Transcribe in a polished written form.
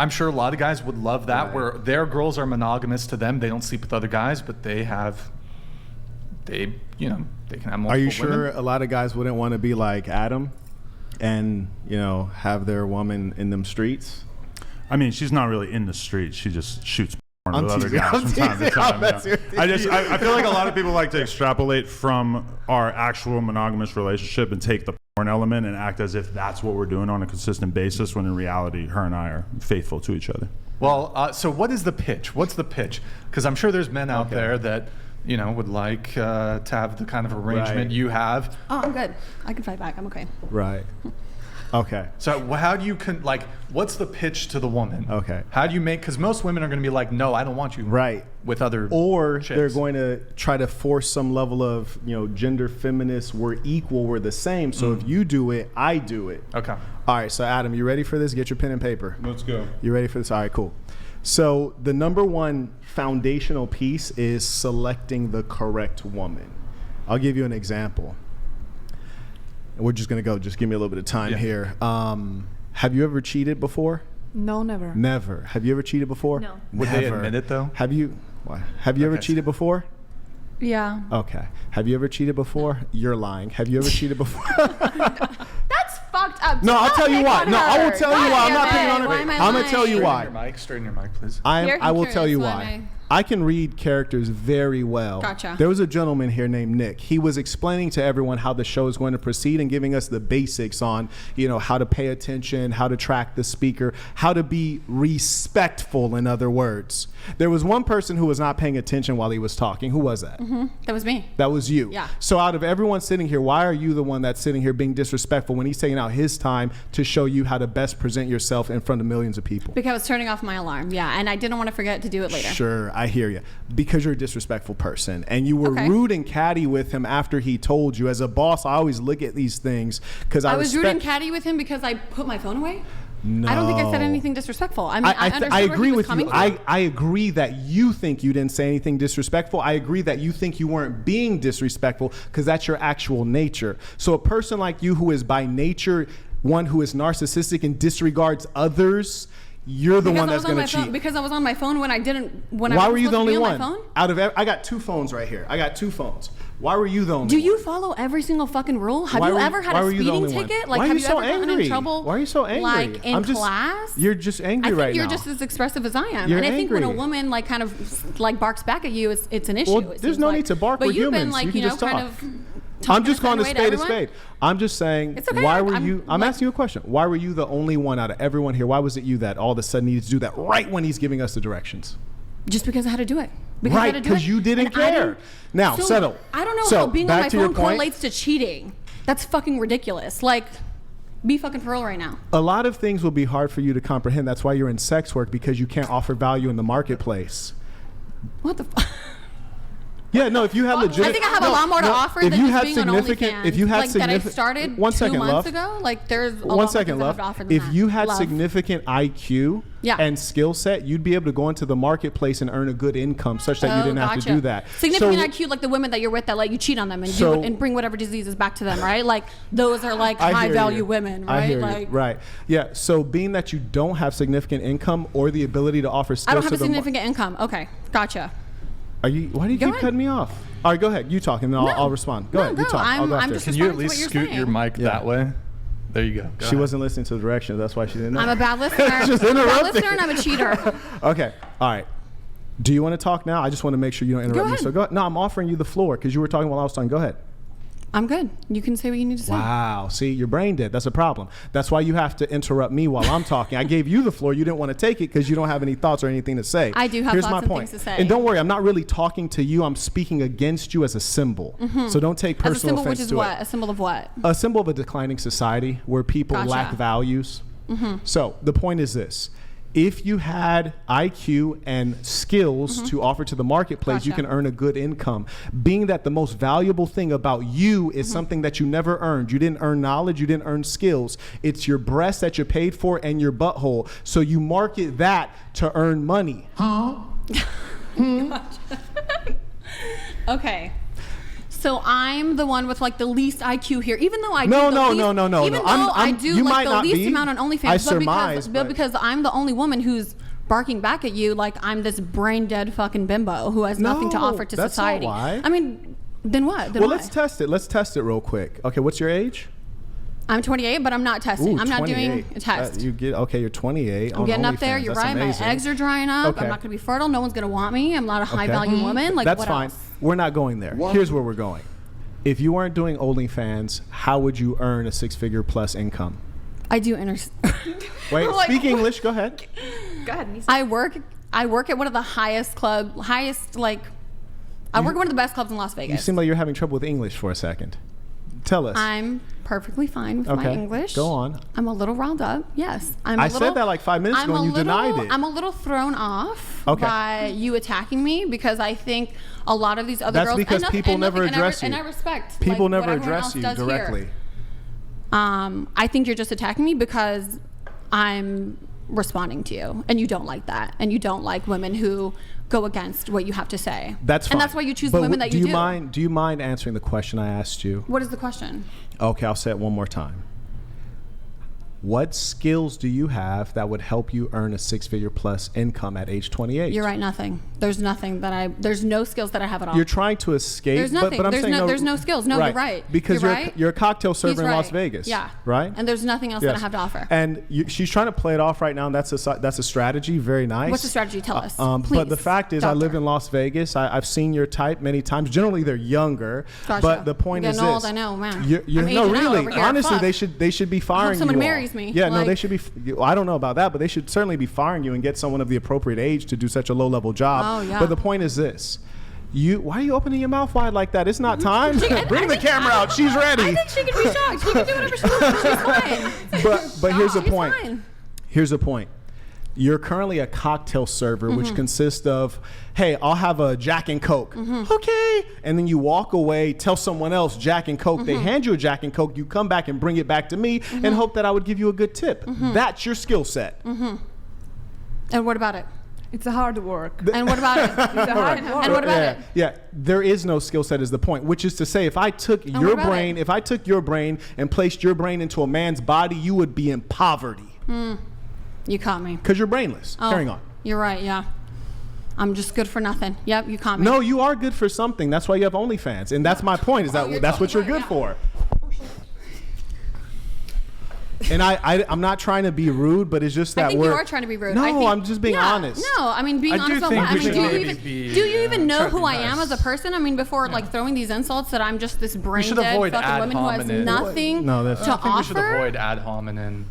I'm sure a lot of guys would love that, Right. where their girls are monogamous to them. They don't sleep with other guys, but they can have multiple Are you sure women. a lot of guys wouldn't want to be like Adam and, have their woman in them streets? I mean, she's not really in the street. She just shoots porn with other teasing. guys I'm from time to teasing. time. That's Yeah. your I feel like a lot of people like to extrapolate from our actual monogamous relationship and take the porn element and act as if that's what we're doing on a consistent basis, when in reality, her and I are faithful to each other. Well, so what is the pitch? What's the pitch? Because I'm sure there's men out there that would like to have the kind of arrangement Right. you have. Oh, I'm good. I can fight back. I'm okay. Right. Okay. So how do you what's the pitch to the woman? Okay. How do you make? Because most women are going to be like, no, I don't want you. Right. With other. Or chicks. they're going to try to force some level of, gender feminist, we're equal, we're the same. So if you do it, I do it. Okay. All right. So Adam, you ready for this? Get your pen and paper. Let's go. You ready for this? All right, cool. So the number one foundational piece is selecting the correct woman. I'll give you an example. We're just going to go. Just give me a little bit of time here. Have you ever cheated before? No, never. Never. Have you ever cheated before? No. Would they admit it though? Have you? Why? Have you ever cheated before? Yeah. Okay. Have you ever cheated before? You're lying. Have you ever cheated before? That's fucked up. No, I'll tell you why. No, I will tell you why. I'm not Why picking on am her. I I'm going to tell you lying? why. Straighten your mic, please. I will tell you Why why. am I can read characters very well. Gotcha. There was a gentleman here named Nick. He was explaining to everyone how the show is going to proceed and giving us the basics on, how to pay attention, how to track the speaker, how to be respectful, in other words. There was one person who was not paying attention while he was talking. Who was that? That was me. That was you. Yeah. So out of everyone sitting here, why are you the one that's sitting here being disrespectful when he's taking out his time to show you how to best present yourself in front of millions of people? Because I was turning off my alarm. Yeah, and I didn't want to forget to do it later. Sure, I hear you. Because you're a disrespectful person. And you were Okay. rude and catty with him after he told you. As a boss, I always look at these things because I was rude and catty with him because I put my phone away? No. I don't think I said anything disrespectful. I mean, I understood I where agree he was with you. coming from. I agree that you think you didn't say anything disrespectful. I agree that you think you weren't being disrespectful because that's your actual nature. So a person like you who is by nature one who is narcissistic and disregards others, you're the one that's going to cheat. Because I was on my phone when I didn't. Why were you the only one? Phone? I got two phones right here. I got two phones. Why were you the only one? Do you follow every single fucking rule? Have you ever had a speeding ticket? Why are have you you so ever gotten angry? in trouble? Why are you so angry? Like in class? You're just angry I think right you're now. just as expressive as I am. You're and I think when a angry. woman kind of barks back at you, it's an issue. Well, there's no need to bark. But We're you've been humans. You can just kind talk. of. I'm just calling a talking spade a a spade. I'm just saying, It's okay. why were I'm you? I'm asking you a question. Why were you the only one out of everyone here? Why was it you that all of a sudden needed to do that right when he's giving us the directions? Just because I had to do it. Right, because you didn't care. Now, settle. I don't know So, how being on back my to your phone point. correlates to cheating. That's fucking ridiculous. Be fucking for real right now. A lot of things will be hard for you to comprehend. That's why you're in sex work, because you can't offer value in the marketplace. What the fuck? Yeah, no, if you had legitimate... I think I have a lot more to offer if than you just had being on significant, OnlyFans. If you had that I significant... started 1 2 second, months love. ago. There's a One lot second, more love. things I have to offer than If that. you had Love. significant IQ and skill set, you'd be able to go into the marketplace and earn a good income such that you didn't have to do that. Significant IQ, like the women that you're with that let you cheat on them and and bring whatever diseases back to them, right? Those are high value women, right? I hear you. Right. Yeah. So being that you don't have significant income or the ability to offer skills I don't have to a significant income. Okay, gotcha. Why do you keep cutting me off? All right, go ahead. You talk, and then I'll respond. Go ahead. You talk. I'll go after. just Can you at responding to least what you're scoot your mic that way? There you go. She wasn't listening to the directions. That's why she didn't know. I'm a bad listener. Just I'm a bad interrupting. listener and I'm a cheater. Okay. All right. Do you want to talk now? I just want to make sure you don't interrupt me. ahead. So go ahead. No, I'm offering you the floor because you were talking while I was talking. Go ahead. I'm good. You can say what you need to say. Wow. See, your brain dead. That's a problem. That's why you have to interrupt me while I'm talking. I gave you the floor. You didn't want to take it because you don't have any thoughts or anything to say. I do have Here's thoughts my and point. things to say. And don't worry, I'm not really talking to you. I'm speaking against you as a symbol. So don't take As a personal symbol, offense which is to what? it. A symbol of what? A symbol of a declining society where people Gotcha. lack values. So the point is this. If you had IQ and skills to offer to the marketplace, you Gotcha. can earn a good income. Being that the most valuable thing about you is something that you never earned. You didn't earn knowledge, you didn't earn skills. It's your breast that you're paid for and your butthole. So you market that to earn money. Okay. So I'm the one with like the least IQ here, even though I do No, the no, least, no, no, no, even no. though I do you like might the not least be. amount on OnlyFans, I but surmise, but because I'm the only woman who's barking back at you like I'm this brain dead fucking bimbo who has nothing to No, offer to that's not society. why. I mean, then what? Then Well, why? let's test it. Let's test it real quick. Okay, what's your age? I'm 28, but I'm not testing. Ooh, I'm not doing 28. a test. You're 28. I'm on getting up there. OnlyFans. You're That's right. amazing. My eggs are drying up. Okay. I'm not going to be fertile. No one's going to want me. I'm not a high value woman. Like, That's what fine. else? We're not going there. Here's where we're going. If you weren't doing OnlyFans, how would you earn a 6-figure plus income? I do Wait, Like, speak English. Go ahead. Go ahead, Nisa. I work at one of the I work at one of the best clubs in Las You Vegas. seem like you're having trouble with English for a second. Tell us. I'm perfectly fine with my Okay, English. go on. I'm a little riled up. Yes. I said that like 5 minutes ago and you denied it. I'm a little thrown off Okay. by you attacking me because I think a lot of these other That's girls. because people never address you. And I respect. People like, never what everyone address else you does here. directly. I think you're just attacking me because I'm responding to you, and you don't like that, and you don't like women who go against what you have to say. That's fine. And that's why you choose But the women that you do. Do you mind answering the question I asked you? What is the question? Okay, I'll say it one more time. What skills do you have that would help you earn a 6-figure plus income at age 28? You're right. Nothing. There's nothing that there's no skills that I have at all. You're trying to escape. There's nothing. But I'm There's saying no- there's no skills. No, you're right. Because You're you're, right. you're a cocktail server He's in Las right. Vegas. Yeah. Right? And there's nothing else that I have to offer. And she's trying to play it off right now. And that's a strategy. Very nice. What's the strategy? Tell us. But the Please, fact is, I live doctor. in Las Vegas. I've seen your type many times. Generally, they're younger. Gotcha. But the point I'm is getting this: old, I know, man. You're, I'm no, aging out really. over here. Honestly, Fuck. they should be firing someone you all. marries me. Yeah, no, they Like- should be. I don't know about that, but they should certainly be firing you and get someone of the appropriate age to do such a low level job. Oh, yeah. But the point is this. Why are you opening your mouth wide like that? It's not time. Bring the camera out. She's ready. I think she can be shocked. She can do whatever she wants. She's fine. But here's the She's point. fine. Here's the point. You're currently a cocktail server, Mm-hmm. which consists of, hey, I'll have a Jack and Coke. Mm-hmm. Okay. And then you walk away, tell someone else Jack and Coke. They Mm-hmm. hand you a Jack and Coke. You come back and bring it back to me and hope that I would give you a good tip. Mm-hmm. That's your skill set. And what about it? It's a hard work. And what about it? It's a hard work. And what about yeah, it? yeah, there is no skill set is the point, which is to say if I took what your about brain, it? if I took your brain and placed your brain into a man's body, you would be in poverty You caught me. because you're brainless. Oh, Carrying on. You're right. Yeah. I'm just good for nothing. Yep. You caught me. No, you are good for something. That's why you have OnlyFans, and that's my point. Is that that's what you're good for? And I'm not trying to be rude, but it's just that I think we're. you are trying to be rude. No, I think, I'm just being yeah, honest. No, I mean being I do honest about think what. I we mean, should do you maybe even be, do you even know try to who be I am nice. as a person? I mean, before like throwing these insults that I'm just this brain should dead avoid fucking ad woman who has hominem. nothing No, that's- to I think we should offer. avoid ad hominem.